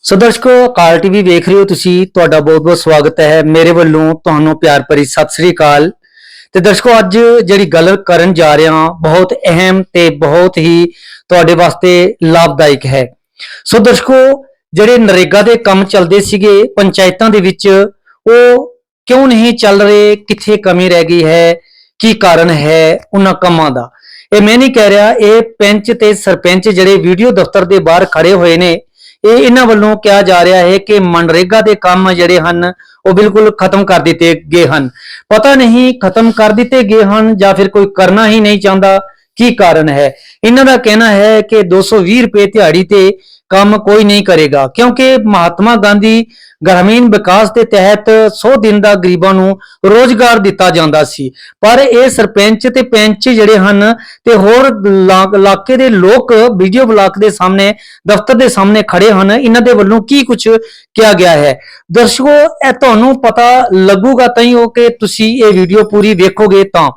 ਸੋ ਦਰਸ਼ਕੋ ਅਕਾਲ TV ਵੇਖ ਰਹੇ ਹੋ ਤੁਸੀਂ। ਤੁਹਾਡਾ ਬਹੁਤ-ਬਹੁਤ ਸਵਾਗਤ ਹੈ। ਮੇਰੇ ਵੱਲੋਂ ਤੁਹਾਨੂੰ ਪਿਆਰ ਭਰੀ ਸਤਿ ਸ੍ਰੀ ਅਕਾਲ। ਤੇ ਦਰਸ਼ਕੋ ਅੱਜ ਜਿਹੜੀ ਗੱਲ ਕਰਨ ਜਾ ਰਹੇ ਹਾਂ ਬਹੁਤ ਅਹਿਮ ਤੇ ਬਹੁਤ ਹੀ ਤੁਹਾਡੇ ਵਾਸਤੇ ਲਾਭਦਾਇਕ ਹੈ। ਸੋ ਦਰਸ਼ਕੋ ਜਿਹੜੇ ਨਰੇਗਾ ਦੇ ਕੰਮ ਚੱਲਦੇ ਸੀਗੇ ਪੰਚਾਇਤਾਂ ਦੇ ਵਿੱਚ ਉਹ ਕਿਉਂ ਨਹੀਂ ਚੱਲ ਰਹੇ, ਕਿੱਥੇ ਕਮੀ ਰਹਿ ਗਈ ਹੈ, ਕੀ ਕਾਰਨ ਹੈ ਉਹਨਾਂ ਕੰਮਾਂ ਦਾ। ਇਹ ਮੈਂ ਨਹੀਂ ਕਹਿ ਰਿਹਾ, ਇਹ ਪੰਚ ਤੇ ਸਰਪੰਚ ਜਿਹੜੇ ਵੀਡੀਓ ਦਫ਼ਤਰ ਦੇ ਬਾਹਰ ਖੜੇ ਹੋਏ ਨੇ ਇਹ ਇਹਨਾਂ ਵੱਲੋਂ ਕਿਹਾ ਜਾ ਰਿਹਾ ਹੈ ਕਿ ਮਨਰੇਗਾ ਦੇ ਕੰਮ ਜਿਹੜੇ ਹਨ ਉਹ ਬਿਲਕੁਲ ਖਤਮ ਕਰ ਦਿੱਤੇ ਗਏ ਹਨ। ਪਤਾ ਨਹੀਂ ਖਤਮ ਕਰ ਦਿੱਤੇ ਗਏ ਹਨ ਜਾਂ ਫਿਰ ਕੋਈ ਕਰਨਾ ਹੀ ਨਹੀਂ ਚਾਹੁੰਦਾ, ਕੀ ਕਾਰਨ ਹੈ। ਇਹਨਾਂ ਦਾ ਕਹਿਣਾ ਹੈ ਕਿ 220 ਰੁਪਏ ਦਿਹਾੜੀ ਤੇ ਕੰਮ ਕੋਈ ਨਹੀਂ ਕਰੇਗਾ ਕਿਉਂਕਿ ਮਹਾਤਮਾ ਗਾਂਧੀ ਗ੍ਰਾਮੀਣ ਵਿਕਾਸ ਦੇ ਤਹਿਤ 100 ਦਿਨ ਦਾ ਗਰੀਬਾਂ ਨੂੰ ਰੋਜ਼ਗਾਰ ਦਿੱਤਾ ਜਾਂਦਾ ਸੀ। ਪਰ ਇਹ ਸਰਪੰਚ ਤੇ ਪੰਚ ਜਿਹੜੇ ਹਨ ਤੇ ਹੋਰ ਇਲਾਕੇ ਦੇ ਲੋਕ ਵੀਡੀਓ ਬਲਾਕ ਦੇ ਸਾਹਮਣੇ ਦਫ਼ਤਰ ਦੇ ਸਾਹਮਣੇ ਖੜੇ ਹਨ। ਇਹਨਾਂ ਦੇ ਵੱਲੋਂ ਕੀ ਕੁਝ ਕਿਹਾ ਗਿਆ ਹੈ ਦਰਸ਼ਕੋ ਇਹ ਤੁਹਾਨੂੰ ਪਤਾ ਲੱਗੂਗਾ ਤਾਂ ਹੀ ਹੋ ਕਿ ਤੁਸੀਂ ਇਹ ਵੀਡੀਓ ਪੂਰੀ ਵੇਖੋਗੇ ਤਾਂ।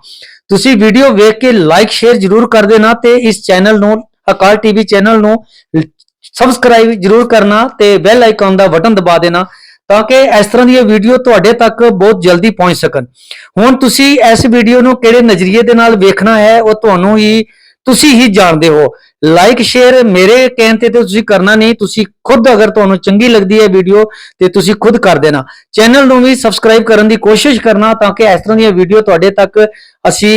ਤੁਸੀਂ ਵੀਡੀਓ ਵੇਖ ਕੇ ਲਾਈਕ ਸ਼ੇਅਰ ਜਰੂਰ ਕਰ ਦੇਣਾ ਤੇ ਇਸ ਚੈਨਲ ਨੂੰ ਅਕਾਲ ਟੀਵੀ ਚੈਨਲ ਨੂੰ ਸਬਸਕ੍ਰਾइब जरूर करना ते बेल आइकन का बटन दबा देना ताकि इस तरह दी वीडियो तुहाडे तक बहुत जल्दी पहुंच सकन। हुण तुसी इस वीडियो नूं किहड़े नज़रिए दे नाल वेखना है वो तुहानूं ही तुसी ही जानदे हो। लाइक शेयर मेरे कहण ते तुसी करना नहीं, तुसी खुद अगर तुहानूं चंगी लगदी है वीडियो ते तुसी खुद कर देना। चैनल नूं भी सबसक्राइब करन दी कोशिश करना ताकि इस तरह दी वीडियो तुहाडे तक असी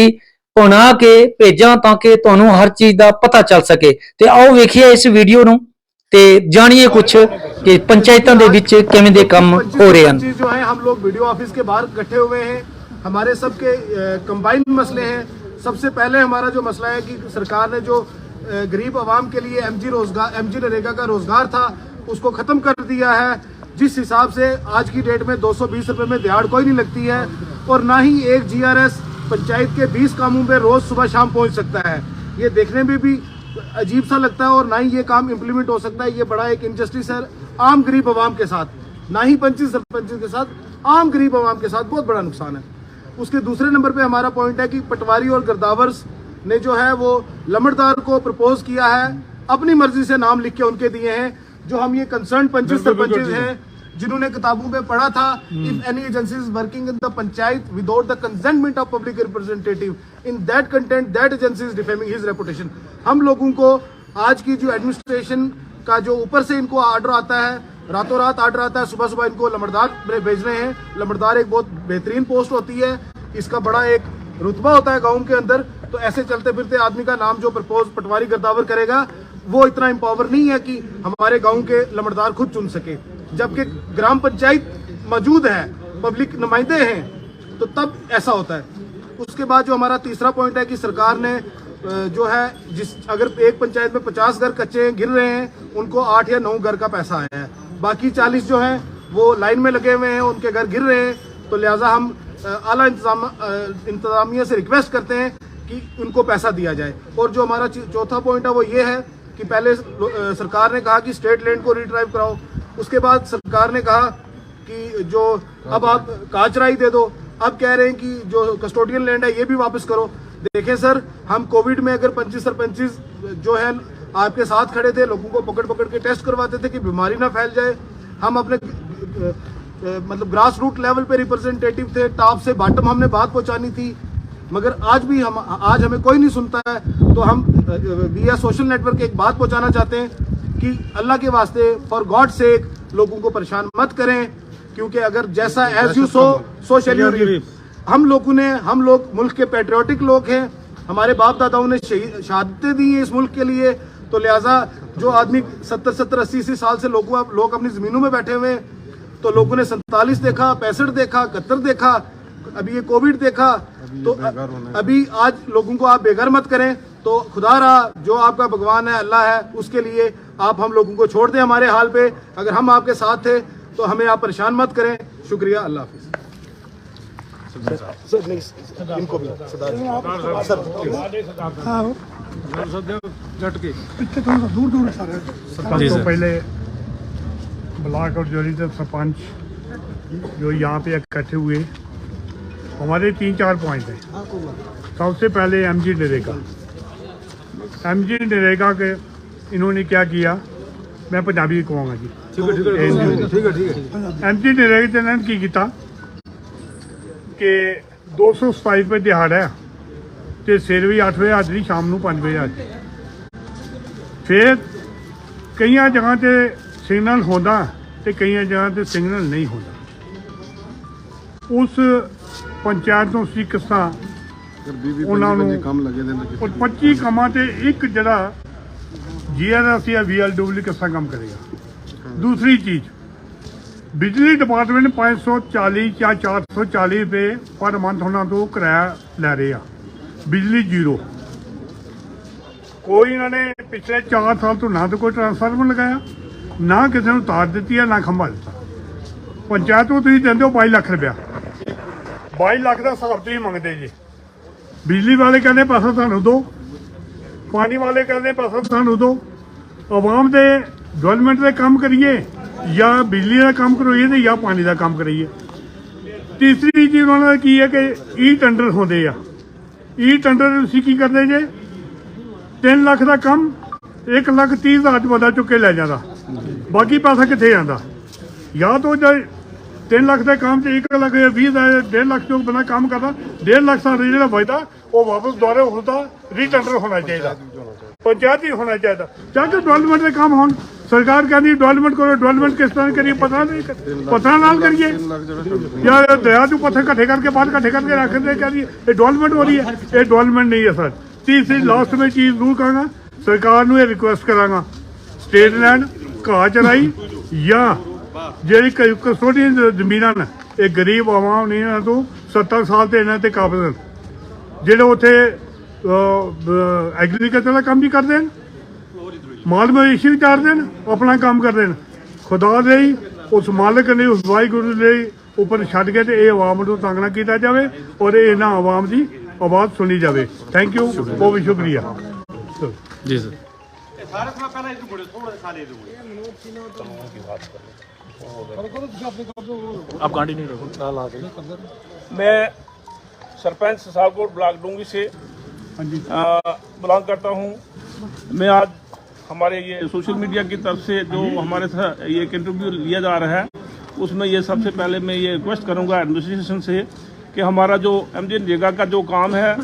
बना के भेजां ताकि तुहानूं हर चीज़ दा पता चल सके। ते आओ वेखिए इस वीडियो नूं ते जानिए कुछ कि पंचायतों के विच किवें दे काम हो रहे हैं। जो है हम लोग वीडियो ऑफिस के बाहर इकट्ठे हुए हैं, हमारे सबके कंबाइंड मसले हैं। सबसे पहले हमारा जो मसला है कि सरकार ने जो गरीब आवाम के लिए एमजी नरेगा का रोजगार था उसको खत्म कर दिया है। जिस हिसाब से आज की डेट में 220 रुपए में दिहाड़ कोई नहीं लगती है और ना ही एक जीआरएस पंचायत के 20 कामों पे रोज सुबह शाम पहुंच सकता है। ये देखने में भी अजीब सा लगता है और ना ही ये काम इम्प्लीमेंट हो सकता है। ये बड़ा एक इनजस्टिस है आम गरीब आवाम के साथ, ना ही पंच सरपंच के साथ, आम गरीब आवाम के साथ बहुत बड़ा नुकसान है। उसके दूसरे नंबर पे हमारा पॉइंट है कि पटवारी और गिरदावर्स ने जो है वो लमड़दार को प्रपोज किया है, अपनी मर्जी से नाम लिख के उनके दिए हैं। जो हम ये कंसर्न पंच सरपंच हैं जिन्होंने किताबों में पढ़ा था if any agency is working in the panchayat without the consentment of public representative in that content that agency is defaming his reputation. हम लोगों को आज की जो एडमिनिस्ट्रेशन का जो ऊपर से इनको ऑर्डर आता है, रातों रात ऑर्डर आता है, सुबह सुबह इनको लमड़दार भेज रहे हैं। लमड़दार एक बहुत बेहतरीन पोस्ट होती है, इसका बड़ा एक रुतबा होता है गाँव के अंदर। तो ऐसे चलते फिरते आदमी का नाम जो प्रपोज पटवारी गिरदावर करेगा वो इतना एम्पावर नहीं है कि हमारे गाँव के लमड़दार खुद चुन सके। जबकि ग्राम पंचायत मौजूद है, पब्लिक नुमाइंदे हैं, तो तब ऐसा होता है। उसके बाद जो हमारा तीसरा पॉइंट है कि सरकार ने जो है अगर एक पंचायत में 50 घर कच्चे गिर रहे हैं उनको 8 या 9 घर का पैसा आया है, बाकी 40 जो हैं वो लाइन में लगे हुए हैं, उनके घर गिर रहे हैं। तो लिहाजा हम आला इंतजामिया से रिक्वेस्ट करते हैं कि उनको पैसा दिया जाए। और जो हमारा चौथा पॉइंट है वो ये है कि पहले सरकार ने कहा कि स्टेट लैंड को रिट्राइव कराओ, उसके बाद सरकार ने कहा कि जो अब आप काचराई दे दो, अब कह रहे हैं कि जो कस्टोडियन लैंड है ये भी वापस करो। देखें सर, हम कोविड में अगर पंच सरपंच जो है आपके साथ खड़े थे, लोगों को पकड़ पकड़ के टेस्ट करवाते थे कि बीमारी ना फैल जाए। हम अपने मतलब ग्रास रूट लेवल पे रिप्रेजेंटेटिव थे, टॉप से बॉटम हमने बात पहुंचानी थी, मगर आज हमें कोई नहीं सुनता है। तो हम विया सोशल नेटवर्क एक बात पहुंचाना चाहते हैं कि अल्लाह के वास्ते फॉर गॉड सेक लोगों को परेशान मत करें, क्योंकि अगर जैसा as you sow shall you reap. हम लोग मुल्क के पैट्रियोटिक लोग हैं, हमारे बाप दादाओं ने शहादतें दी हैं इस मुल्क के लिए। तो लिहाजा जो आदमी 70 80 साल से लोग अपनी जमीनों में बैठे हुए हैं, तो लोगों ने 47 देखा, 65 देखा, 71 देखा, अभी ये कोविड देखा। तो अभी आज लोगों को आप बेघर मत करें। तो खुदा रहा जो आपका भगवान है, अल्लाह है, उसके लिए आप हम लोगों को छोड़ दें हमारे हाल पे। अगर हम आपके साथ थे तो हमें आप परेशान मत करें। शुक्रिया, अल्लाह हाफिज़। इनको भी दूर तो पहले ब्लॉक और जोड़ी सरपंच जो यहाँ पे इकट्ठे हुए, हमारे 3-4 पॉइंट हैं। सबसे पहले एमजी नरेगा के इन्होंने क्या किया, मैं पंजाबी कहूँगा जी। एमजी नरेगा ने की किया कि 227 रुपये दिहाड़ है तो सवेरे भी 8 बजे हाजरी, शाम को 5 बजे हाजरी। फिर कई जगह ते सिग्नल होंदा ते कई जगह ते सिग्नल नहीं होंदा। उस पंचायत तो सी किस तरह उन्होंने 25 कामां ते एक जड़ा GRS या VLW किस तरह काम करेगा। दूसरी चीज़, बिजली डिपार्टमेंट 540 या 440 रुपये पर मंथ उन्होंने तो किराया लै रहे हैं, बिजली जीरो। कोई इन्होंने पिछले 4 साल तो ना तो कोई ट्रांसफार्मर लगाया, ना किसी ने तार दी है, ना खंभा दिता। पंचायत को तुम देंगे 22 लाख रुपया, 22 लाख का हिसाब तुम मंगते जी। बिजली वाले कहते पैसा सानू दो, पानी वाले कहते पैसा सानू दो। आवाम के डेवलपमेंट का काम करिए या बिजली का काम करोइए तो या पानी का काम करिए। तीसरी चीज़ उन्होंने की है कि ई टेंडर होंगे आ, ई टेंडर उसी की करते जे 3 लाख का काम 1,30,000 बंदा चुक के लै जाता, बाकी पैसा कितने जाता। या तो 3 लाख के काम से 1,20,000 1.5 लाख जो बंदा काम करता, 1.5 लाख साल जो बचता वो वापस दोबारा होता रीटेंडर होना चाहिए, पंचायत ही होना चाहिए। चाहे डेवलपमेंट के काम हो, सरकार कहती डेवलपमेंट करो, डेवलपमेंट किस तरह करिए पता नहीं, पता नाल करिए या दरिया तो पत्थर कट्ठे करके बाहर कट्ठे करके रख दे, कह ये डेवलपमेंट हो रही है, ये डेवलपमेंट नहीं है सर। तीसरी लास्ट में चीज़ जरूर कहूँगा, सरकार को ये रिक्वेस्ट करांगा, स्टेट लैंड घाह चराई या जी कस्टोडियन जमीन ने ये गरीब आवाम नहीं है तो 70 साल तो इन्होंने काबिल हैं जोड़े उत्थे एग्रीकल्चर का काम भी करते हैं, माल मवेशी भी चारते हैं, अपना काम करते हैं। खुदा दे उस मालिक ने उस वाहिगुरू के उपर छड़ के ये आवाम को तंग ना किया जाए और इन्होंने आवाम की आवाज़ सुनी जाए। थैंक यू, बहुत भी शुक्रिया जी सर। आप कंटिन्यू रखो। मैं सरपंच सालकोट ब्लॉक डूंगी से बिलोंग करता हूँ। मैं आज हमारे ये सोशल मीडिया की तरफ से जो हमारे साथ ये एक इंटरव्यू लिया जा रहा है, उसमें ये सबसे पहले मैं ये रिक्वेस्ट करूँगा एडमिनिस्ट्रेशन से कि हमारा जो MG नरेगा का जो काम है,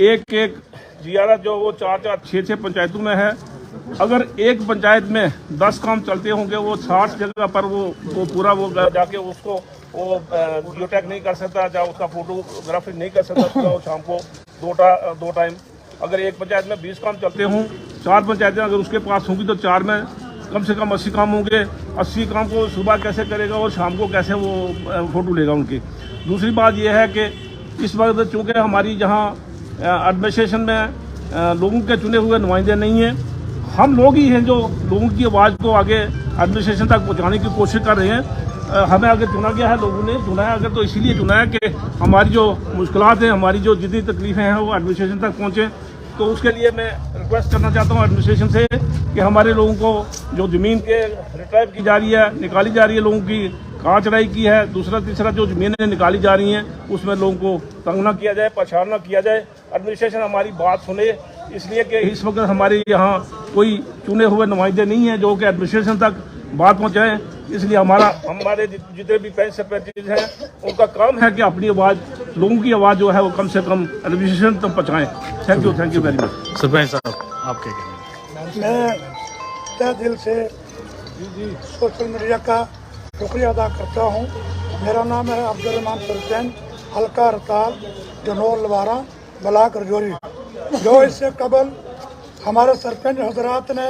एक GRS जो वो 4-4, 6-6 पंचायतों में है। अगर एक पंचायत में 10 काम चलते होंगे, वो 60 जगह पर वो पूरा वो जाके उसको वो जियोटैग नहीं कर सकता, या उसका फोटोग्राफी नहीं कर सकता सुबह और शाम को 2 टाइम। अगर एक पंचायत में 20 काम चलते हों, 4 पंचायतें अगर उसके पास होंगी तो 4 में कम से कम 80 काम होंगे। 80 काम को सुबह कैसे करेगा और शाम को कैसे वो फ़ोटो लेगा उनकी। दूसरी बात यह है कि इस वक्त चूँकि हमारी जहाँ एडमिनिस्ट्रेशन में लोगों के चुने हुए नुमाइंदे नहीं हैं, हम लोग ही हैं जो लोगों की आवाज़ को आगे एडमिनिस्ट्रेशन तक पहुंचाने की कोशिश कर रहे हैं। हमें आगे चुना गया है, लोगों ने चुना है अगर तो इसीलिए चुना है कि हमारी जो मुश्किलात हैं, हमारी जो जितनी तकलीफ़ें हैं वो एडमिनिस्ट्रेशन तक पहुँचें। तो उसके लिए मैं रिक्वेस्ट करना चाहता हूँ एडमिनिस्ट्रेशन से कि हमारे लोगों को जो ज़मीन के रिट्राइव की जा रही है, निकाली जा रही है, लोगों की कहाँ चढ़ाई की है, दूसरा तीसरा जो ज़मीनें निकाली जा रही हैं उसमें लोगों को तंग ना किया जाए, परेशान ना किया जाए। एडमिनिस्ट्रेशन हमारी बात सुने, इसलिए कि इस वक्त हमारे यहाँ कोई चुने हुए नुमाइंदे नहीं हैं जो कि एडमिनिस्ट्रेशन तक बात पहुँचाएँ। इसलिए हमारे जितने भी पंच सरपंच हैं उनका काम है कि अपनी आवाज़, लोगों की आवाज़ जो है वो कम से कम एडमिनिस्ट्रेशन तक पहुँचाएँ। Thank you very much. Sarpanch साहब आप क्या कहेंगे? मैं तहे दिल से सोशल मीडिया का शुक्रिया अदा करता हूँ। मेरा नाम है अब्दुल रहमान सरपंच, हल्का रताल, जनौर लवारा, ब्लॉक रजौरी। जो इससे कबल हमारे सरपंच हजरात ने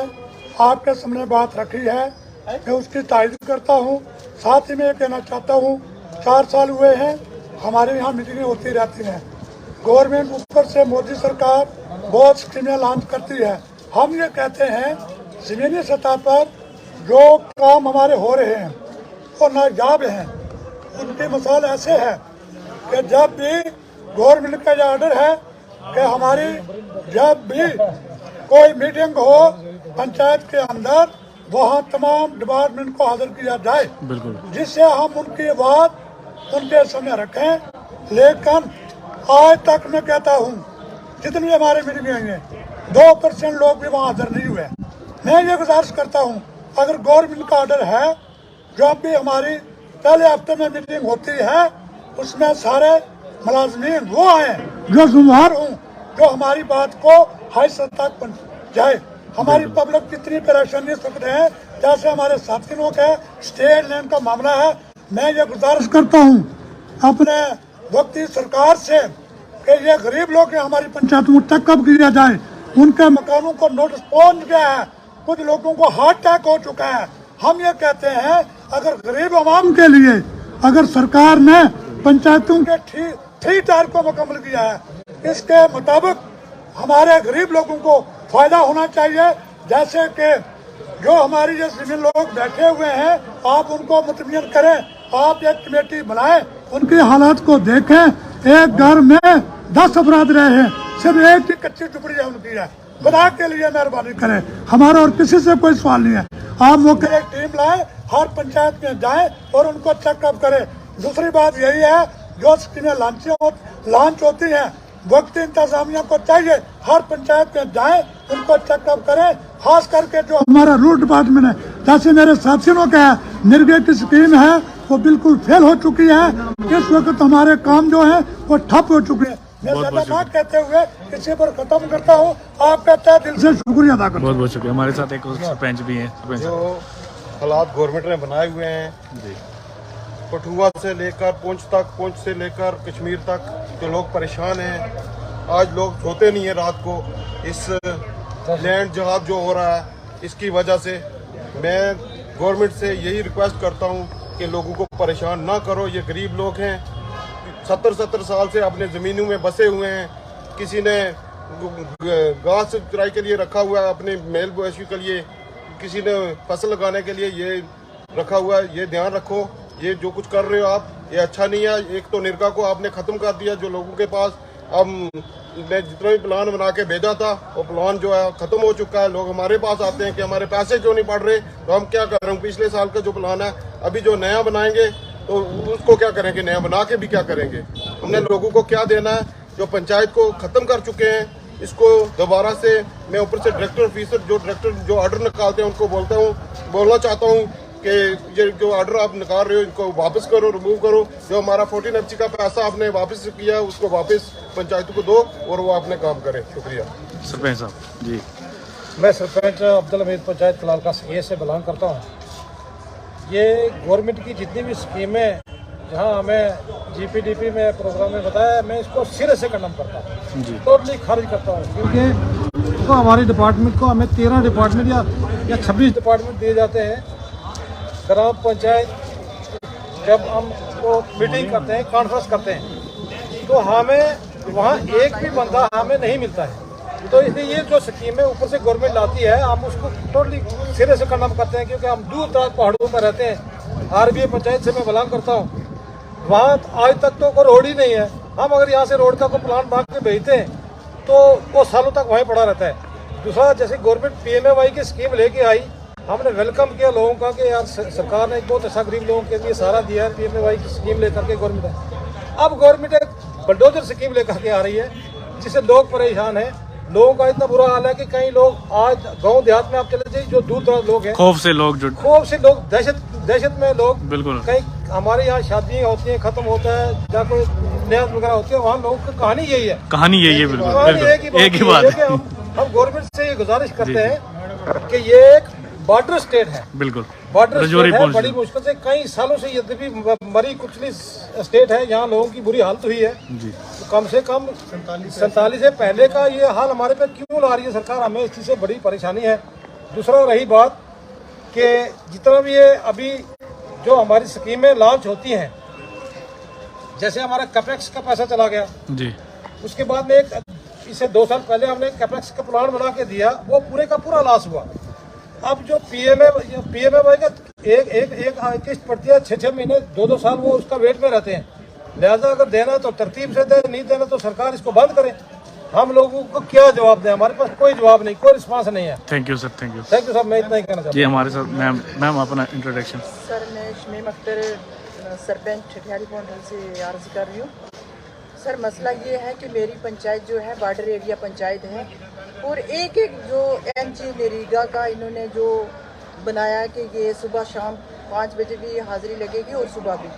आपके सामने बात रखी है, मैं उसकी तारीफ करता हूँ। साथ ही मैं कहना चाहता हूँ, 4 साल हुए हैं हमारे यहाँ मीटिंगें होती रहती हैं। गवर्नमेंट ऊपर से मोदी सरकार बहुत स्कीमें लॉन्च करती है। हम ये कहते हैं ज़मीनी सतह पर जो काम हमारे हो रहे हैं वो नायाब हैं। उनकी मिसाल ऐसे है कि जब भी गवर्नमेंट का यह ऑर्डर है कि हमारी जब भी कोई मीटिंग हो पंचायत के अंदर, वहाँ तमाम डिपार्टमेंट को हाजिर किया जाए, जिससे हम उनकी बात उनके सामने रखें। लेकिन आज तक मैं कहता हूँ जितनी हमारे मीटिंग आई हैं 2% लोग भी वहाँ हाजिर नहीं हुए। मैं ये गुजारिश करता हूँ अगर गवर्नमेंट का ऑर्डर है, जो भी हमारी पहले हफ्ते में मीटिंग होती है उसमें सारे मुलाजमीन वो आए जो जुम्मेदार हूँ, जो हमारी बात को हाई सतह तक पहुँच जाए। हमारी पब्लिक कितनी परेशानी सुख रहे हैं, जैसे हमारे साथी लोग है, स्टेट लैंड का मामला है। मैं ये गुजारिश करता हूँ अपने वक्ती सरकार से कि ये गरीब लोग हैं, हमारी पंचायतों में तक कब किया जाए। उनके मकानों को नोटिस पहुंच गया है, कुछ लोगों को हार्ट अटैक हो चुका है। हम ये कहते हैं अगर गरीब आवाम के लिए अगर सरकार ने पंचायतों के थ्री टायर को मुकम्मल किया है, इसके मुताबिक हमारे गरीब लोगों को फायदा होना चाहिए। जैसे कि जो हमारी ये जमीन लोग बैठे हुए हैं, आप उनको मुतमिन करें, आप एक कमेटी बनाएं, उनकी हालात को देखें। एक घर में 10 अफराद रहे हैं, सिर्फ एक ही कच्ची झुपड़ी है उनकी है। खुदा के लिए मेहरबानी करें, हमारा और किसी से कोई सवाल नहीं है। आप मौके एक टीम लाएं, हर पंचायत में जाएं और उनको चेकअप करें। दूसरी बात यही है, जो स्कीमें लॉन्च होती हैं, वक्ती इंतजामिया को चाहिए हर पंचायत में जाएं, उनको चेकअप करें। खास करके जो हमारा रूट डिपार्टमेंट है, जैसे मेरे साथियों का है, निर्भया की स्कीम है वो बिल्कुल फेल हो चुकी है। इस वक्त हमारे काम जो है वो ठप हो चुके हैं। मैं ज्यादा ना कहते हुए इसी पर खत्म करता हूँ। आपका तहे दिल से शुक्रिया अदा करता हूँ। बहुत बहुत शुक्रिया। हमारे साथ एक सरपंच भी हैं। जो हालात गवर्नमेंट ने बनाए हुए हैं जी, कठुआ से लेकर पुंछ से लेकर कश्मीर तक जो लोग परेशान हैं। आज लोग सोते नहीं है रात को, इस लैंड जहाज जो हो रहा है इसकी वजह से। मैं गवर्नमेंट से यही रिक्वेस्ट करता हूँ कि लोगों को परेशान ना करो। ये गरीब लोग हैं, 70 साल से अपने ज़मीनों में बसे हुए हैं। किसी ने घास चराई के लिए रखा हुआ है, अपने मेल मवेशी के लिए, किसी ने फसल लगाने के लिए ये रखा हुआ है। ये ध्यान रखो, ये जो कुछ कर रहे हो आप, ये अच्छा नहीं है। एक तो निर्गा को आपने ख़त्म कर दिया, जो लोगों के पास अब मैं जितना भी प्लान बना के भेजा था वो प्लान जो है ख़त्म हो चुका है। लोग हमारे पास आते हैं कि हमारे पैसे क्यों नहीं पड़ रहे, तो हम क्या कर रहे हैं, पिछले साल का जो प्लान है अभी जो नया बनाएंगे तो उसको क्या करेंगे, नया बना के भी क्या करेंगे। हमने लोगों को क्या देना है, जो पंचायत को ख़त्म कर चुके हैं इसको दोबारा से। मैं ऊपर से डायरेक्टर ऑफिसर जो ऑर्डर निकालते हैं उनको बोलना चाहता हूँ कि ये जो ऑर्डर आप निकाल रहे हो इनको वापस करो, रिमूव करो। जो हमारा 14 FC का पैसा आपने वापस किया है उसको वापस पंचायतों को दो और वो अपने काम करें। शुक्रिया। सरपंच साहब जी। मैं सरपंच अब्दुल हमीद पंचायत कलाल का ए से बिलोंग करता हूँ। ये गवर्नमेंट की जितनी भी स्कीमें जहाँ हमें GPDP में प्रोग्राम में बताया, मैं इसको सिरे से कंडम करता हूँ, टोटली खारिज करता हूँ। क्योंकि तो हमारे डिपार्टमेंट को हमें 13 डिपार्टमेंट या 26 डिपार्टमेंट दिए जाते हैं। ग्राम पंचायत जब हम वो मीटिंग करते हैं, कॉन्फ्रेंस करते हैं, तो हमें वहाँ एक भी बंदा हमें नहीं मिलता है। तो इसलिए ये जो स्कीमें ऊपर से गवर्नमेंट लाती है, हम उसको टोटली सिरे से कंडम करते हैं। क्योंकि हम दूर दराज पहाड़ों में रहते हैं। RBA पंचायत से मैं बिलोंग करता हूँ, वहाँ आज तक तो कोई रोड ही नहीं है। हम अगर यहाँ से रोड का कोई प्लान बना के भेजते हैं तो वो सालों तक वहीं पड़ा रहता है। दूसरा, जैसे गवर्नमेंट PMAY की स्कीम लेके आई, हमने वेलकम किया लोगों का कि यार सरकार ने एक बहुत अच्छा गरीब लोगों के लिए सहारा दिया है। PMAY की स्कीम लेकर के गवर्नमेंट है। अब गवर्नमेंट एक बलडोजर स्कीम लेकर के आ रही है जिससे लोग परेशान हैं। लोगों का इतना बुरा हाल है कि कई लोग आज गांव देहात में आप चले जाइए, जो दूर दराज लोग हैं, खौफ से लोग दहशत में लोग, बिल्कुल। कहीं हमारे यहाँ शादियाँ होती हैं, खत्म होता है या कोई न्याज वगैरह होती है, वहाँ लोगों की कहानी यही है। बिल्कुल एक ही बात है। हम गवर्नमेंट से ये गुजारिश करते हैं कि ये एक बॉर्डर स्टेट है, बिल्कुल बॉर्डर स्टेट है। बड़ी मुश्किल से कई सालों से यद्यपि मरी कुचली स्टेट है, यहाँ लोगों की बुरी हालत हुई है। तो कम से कम 47 से पहले का ये हाल हमारे पे क्यों ला रही है सरकार, हमें इस चीज़ से बड़ी परेशानी है। दूसरा रही बात कि जितना भी ये अभी जो हमारी स्कीमें लॉन्च होती हैं, जैसे हमारा कैपेक्स का पैसा चला गया जी, उसके बाद में इसे 2 साल पहले हमने कैपेक्स का प्लान बना के दिया, वो पूरे का पूरा लॉस हुआ। अब जो PMAY का एक किस्त पड़ती है, 6-6 महीने 2-2 साल वो उसका वेट में रहते हैं। लिहाजा अगर देना तो तरतीब से दे, नहीं देना तो सरकार इसको बंद करे। हम लोगों को क्या जवाब दें, हमारे पास कोई जवाब नहीं, कोई रिस्पांस नहीं है। Thank you sir, thank you sir, मैं इतना ही कहना चाहता हूँ। जी हमारे साथ मैम अपना इंट्रोडक्शन। सर, मैं शमीम अख्तर सरपंच ठठियारी पौंडल से अर्ज कर रही हूँ। सर, मसला ये है कि मेरी पंचायत जो है बॉर्डर एरिया पंचायत है और एक जो NG नरेगा का इन्होंने जो बनाया कि ये सुबह शाम 5 बजे भी हाजिरी लगेगी और सुबह भी।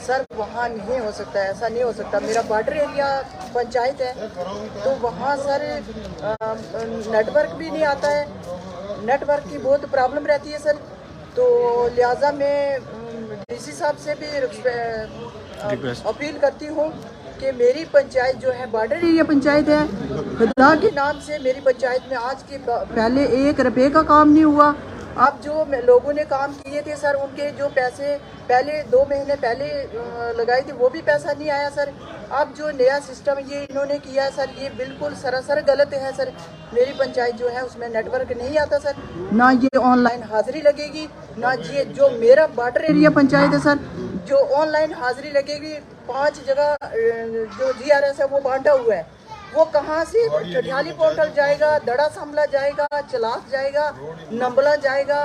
सर वहाँ नहीं हो सकता, ऐसा नहीं हो सकता। मेरा बॉर्डर एरिया पंचायत है तो वहाँ सर नेटवर्क भी नहीं आता है, नेटवर्क की बहुत प्रॉब्लम रहती है सर। तो लिहाजा मैं डीसी साहब से भी अपील करती हूँ कि मेरी पंचायत जो है बॉर्डर एरिया पंचायत है, खुदा के नाम से मेरी पंचायत में आज के पहले 1 रुपये का काम नहीं हुआ। अब जो लोगों ने काम किए थे सर, उनके जो पैसे पहले 2 महीने पहले लगाए थे वो भी पैसा नहीं आया सर। अब जो नया सिस्टम ये इन्होंने किया है सर, ये बिल्कुल सरासर गलत है सर। मेरी पंचायत जो है उसमें नेटवर्क नहीं आता सर, ना ये ऑनलाइन हाजिरी लगेगी, ना ये जो मेरा बॉर्डर एरिया पंचायत है सर, जो ऑनलाइन हाजिरी लगेगी 5 जगह जो GRS है वो बांटा हुआ है। वो कहाँ से ठठियाली पोर्टल जाएगा, दड़ा संभला जाएगा, चलाक जाएगा, नंबला जाएगा,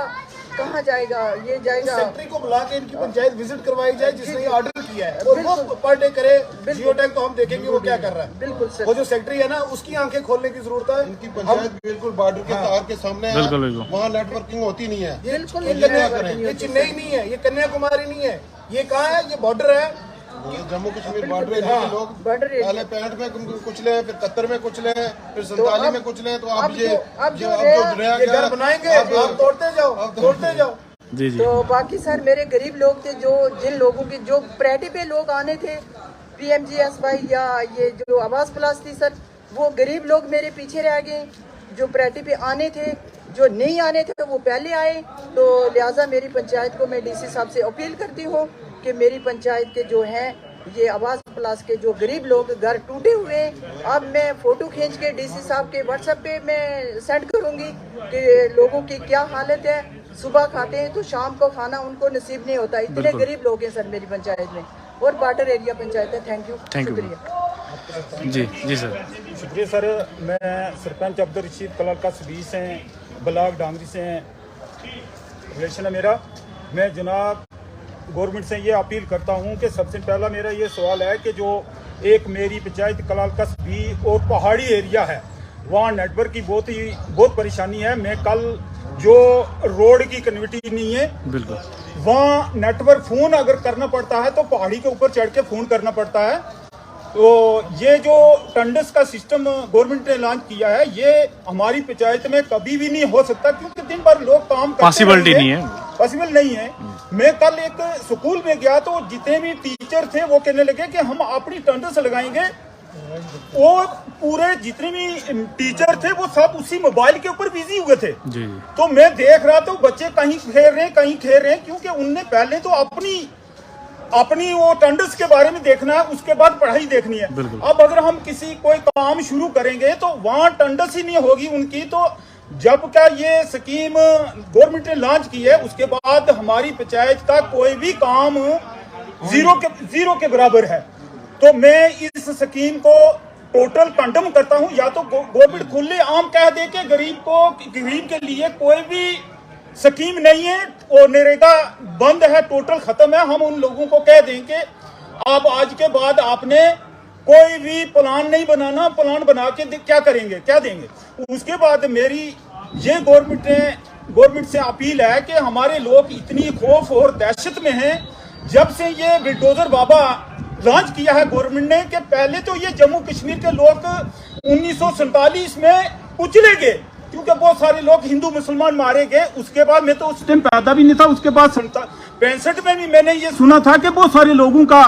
कहाँ जाएगा? ये जाएगा सेक्रेटरी को बुला के इनकी पंचायत विजिट करवाई जाए जिसने ये ऑर्डर किया है, और वो पर डे करे जियो टैग, तो हम देखेंगे वो क्या कर रहा है। बिल्कुल सर, वो जो सेक्रेटरी है ना उसकी आंखें खोलने की जरूरत है। इनकी पंचायत बिल्कुल बॉर्डर के तार के सामने है, वहाँ नेटवर्किंग होती नहीं है। बिल्कुल ये चेन्नई नहीं है, ये कन्याकुमारी नहीं है, ये कहाँ है? ये बॉर्डर है, ये जम्मू कश्मीर बॉर्डर एरिया के लोग पहले 65 में कुचले हैं, फिर 71 में कुचले हैं, फिर 47 में कुचले हैं। तो अब जो घर बनाएंगे आप तोड़ते जाओ, तोड़ते जाओ। जी जी। तो बाकी सर मेरे गरीब लोग थे, जो जिन लोगों के जो प्रायोरिटी पे लोग आने थे PMGSY या ये जो आवास प्लस थी सर, वो गरीब लोग मेरे पीछे रह गए। जो प्रायोरिटी पे आने थे, जो नहीं आने थे वो पहले आए। तो लिहाजा मेरी पंचायत को मैं DC साहब से अपील करती हूँ कि मेरी पंचायत के जो हैं ये आवास प्लस के जो गरीब लोग घर टूटे हुए हैं, अब मैं फ़ोटो खींच के DC साहब के WhatsApp पे मैं सेंड करूँगी कि लोगों की क्या हालत है। सुबह खाते हैं तो शाम को खाना उनको नसीब नहीं होता। इतने गरीब लोग हैं सर मेरी पंचायत में, और बॉर्डर एरिया पंचायत है। थैंक यू, शुक्रिया। जी जी सर। शुक्रिया सर। मैं सरपंच अब्दुल रशीद कलाल का 20 से ब्लॉक डांगरी से रिलेशन है मेरा। मैं जनाब गवर्नमेंट से ये अपील करता हूँ कि सबसे पहला मेरा ये सवाल है कि जो एक मेरी पंचायत कलाल का 20 और पहाड़ी एरिया है, वहाँ नेटवर्क की बहुत परेशानी है। मैं कल जो रोड की कनेक्टिविटी नहीं है, बिल्कुल वहाँ नेटवर्क फ़ोन अगर करना पड़ता है तो पहाड़ी के ऊपर चढ़ के फ़ोन करना पड़ता है। तो ये जो टंडस का सिस्टम गवर्नमेंट ने लॉन्च किया है, ये हमारी पंचायत में कभी भी नहीं हो सकता, क्योंकि दिन भर लोग काम करते पॉसिबिलिटी नहीं है, पॉसिबल नहीं है। मैं कल एक स्कूल में गया तो जितने भी टीचर थे वो कहने लगे कि हम अपनी टंडस लगाएंगे। वो पूरे जितने भी टीचर थे वो सब उसी मोबाइल के ऊपर बिजी हुए थे। जी। तो मैं देख रहा था बच्चे कहीं खेल रहे हैं, कहीं खेल रहे हैं, क्योंकि उनने पहले तो अपनी वो टंडस के बारे में देखना है, उसके बाद पढ़ाई देखनी है। अब अगर हम किसी कोई काम शुरू करेंगे तो वहाँ टंडस ही नहीं होगी उनकी। तो जब क्या ये स्कीम गवर्नमेंट ने लॉन्च की है, उसके बाद हमारी पंचायत का कोई भी काम जीरो के बराबर है। तो मैं इस स्कीम को टोटल कंडम करता हूँ। या तो गवर्नमेंट खुले आम कह दे के गरीब के लिए कोई भी स्कीम नहीं है, और नरेगा बंद है, टोटल खत्म है। हम उन लोगों को कह देंगे आप आज के बाद आपने कोई भी प्लान नहीं बनाना, प्लान बना के क्या करेंगे, क्या देंगे। उसके बाद मेरी ये गवर्नमेंट से अपील है कि हमारे लोग इतनी खौफ और दहशत में हैं जब से ये बुलडोजर बाबा लॉन्च किया है गवर्नमेंट ने। कि पहले तो ये जम्मू कश्मीर के लोग 1947 में कुचले गए, क्योंकि बहुत सारे लोग हिंदू मुसलमान मारे गए। उसके बाद मैं तो उस टाइम पैदा भी नहीं था। उसके बाद 65 में भी मैंने ये सुना था कि बहुत सारे लोगों का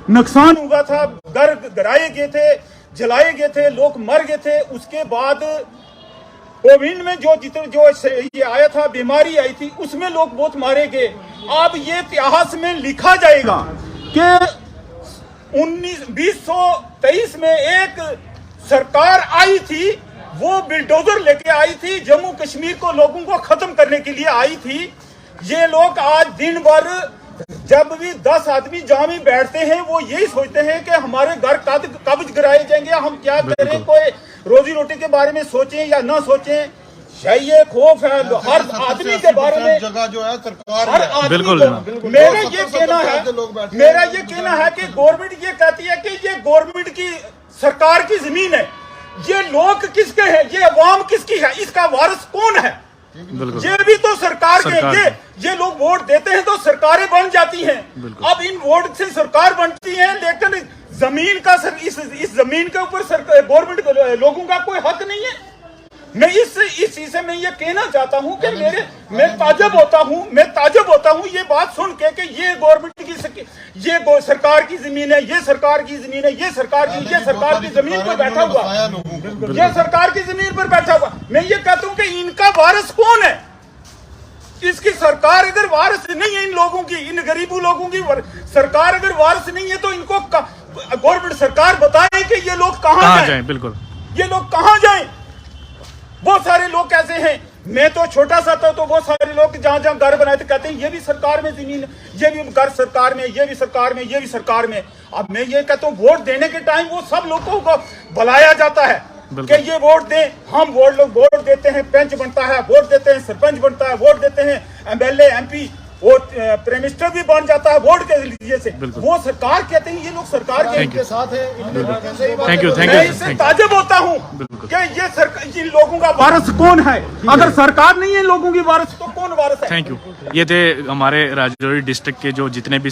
नुकसान हुआ था, घर गिराए गए थे, जलाए गए थे, लोग मर गए थे। उसके बाद कोविड में जो ये आया था, बीमारी आई थी, उसमें लोग बहुत मारे गए। अब ये इतिहास में लिखा जाएगा कि 2023 में एक सरकार आई थी, वो बिल्डोजर लेके आई थी, जम्मू कश्मीर को लोगों को खत्म करने के लिए आई थी। ये लोग आज दिन भर जब भी 10 आदमी जहां भी बैठते हैं वो यही सोचते हैं कि हमारे घर कब गिराए जाएंगे, हम क्या करें, कोई रोजी रोटी के बारे में सोचें या ना सोचें। ये खौफ है हर आदमी के बारे में। जगह जो है सरकार हर आदमी को मेरा ये कहना है कि गवर्नमेंट ये कहती है कि ये गवर्नमेंट की सरकार की जमीन है, ये लोग किसके हैं, ये अवाम किसकी है, इसका वारिस कौन है। बिल्कुल। ये भी तो सरकार सरकार के ये लोग वोट देते हैं तो सरकारें बन जाती हैं। बिल्कुल। अब इन वोट से सरकार बनती है, लेकिन जमीन का इस जमीन के ऊपर गवर्नमेंट लोगों का कोई हक नहीं है। मैं इस चीज से मैं ये कहना चाहता हूँ कि मैं ताज्जुब होता हूँ ये बात सुन के कि ये गवर्नमेंट की ये सरकार की जमीन है, ये सरकार की जमीन है, ये सरकार की जमीन पर बैठा हुआ, ये सरकार की जमीन पर बैठा हुआ। मैं ये कहता हूँ कि इनका वारिस कौन है? इसकी सरकार अगर वारिस नहीं है इन लोगों की, इन गरीबों लोगों की सरकार अगर वारिस नहीं है तो इनको गवर्नमेंट सरकार बताए कि ये लोग कहाँ जाएं। बिल्कुल, ये लोग कहाँ जाएं? बहुत सारे लोग कैसे हैं, मैं तो छोटा सा था तो बहुत सारे लोग जहां जहां घर बनाए थे कहते हैं ये भी सरकार में जमीन, ये भी घर सरकार में, ये भी सरकार में, ये भी सरकार में। अब मैं ये कहता हूँ वोट देने के टाइम वो सब लोगों को बुलाया जाता है कि ये वोट दें, हम वोट देते हैं, पंच बनता है, वोट देते हैं, सरपंच बनता है, वोट देते हैं, एमएलए एमपी वो प्राइम मिनिस्टर भी बन जाता है वोट के लिए से। वो सरकार कहते हैं, ये लोग सरकार के साथ है। मैं इससे ताज्जुब होता हूँ कि ये इन लोगों का वारिस कौन है? अगर सरकार नहीं है लोगों की वारिस तो कौन वारिस है? Thank you. ये थे हमारे राजौरी डिस्ट्रिक्ट के जो जितने भी